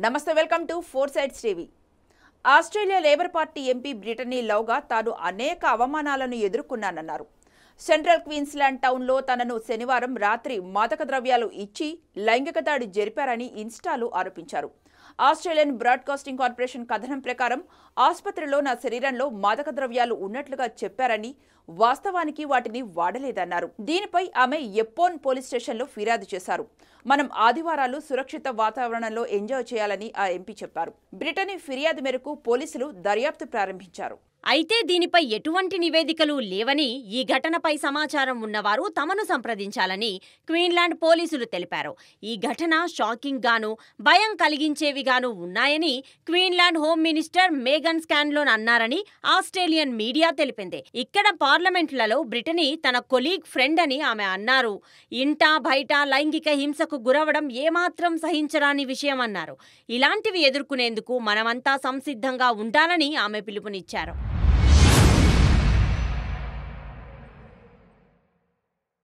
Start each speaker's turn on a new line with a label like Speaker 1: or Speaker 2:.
Speaker 1: నమస్తే welcome to four sides TV. Australia Labour Party MP Brittany Lauga తాను అనేక అవమానాలను ఎదుర్కొన్నానన్నారు. Central Queensland టౌన్లో తనను శనివారం రాత్రి మాదక ద్రవ్యాలు ఇచ్చి లైంగిక దాడి జరిపారని ఇన్స్టాలో ఆరోపించారు. ఆస్ట్రేలియన్ బ్రాడ్కాస్టింగ్ కార్పొరేషన్ కథనం ప్రకారం ఆసుపత్రిలో నా శరీరంలో మాదక ద్రవ్యాలు ఉన్నట్లుగా చెప్పారని, వాస్తవానికి వాటిని వాడలేదన్నారు. దీనిపై ఆమె ఎప్పోన్ పోలీస్ స్టేషన్లో ఫిర్యాదు చేశారు. మనం ఆదివారాలు సురక్షిత వాతావరణంలో ఎంజాయ్ చేయాలని ఆ ఎంపీ చెప్పారు. బ్రిటనీ ఫిర్యాదు మేరకు పోలీసులు దర్యాప్తు ప్రారంభించారు.
Speaker 2: అయితే దీనిపై ఎటువంటి నివేదికలు లేవని, ఈ ఘటనపై సమాచారం ఉన్నవారు తమను సంప్రదించాలని క్వీన్లాండ్ పోలీసులు తెలిపారు. ఈ ఘటన షాకింగ్ గాను, భయం కలిగించేవిగాను ఉన్నాయని క్వీన్లాండ్ హోమ్ మినిస్టర్ మేగన్ స్కాన్లోన్ అన్నారని ఆస్ట్రేలియన్ మీడియా తెలిపింది. ఇక్కడ పార్లమెంట్లలో బ్రిటనీ తన కొలీగ్ ఫ్రెండ్ అని ఆమె అన్నారు. ఇంటా బయట లైంగిక హింసకు గురవడం ఏమాత్రం సహించరాని విషయం అన్నారు. ఇలాంటివి ఎదుర్కొనేందుకు మనమంతా సంసిద్ధంగా ఉండాలని ఆమె పిలుపునిచ్చారు.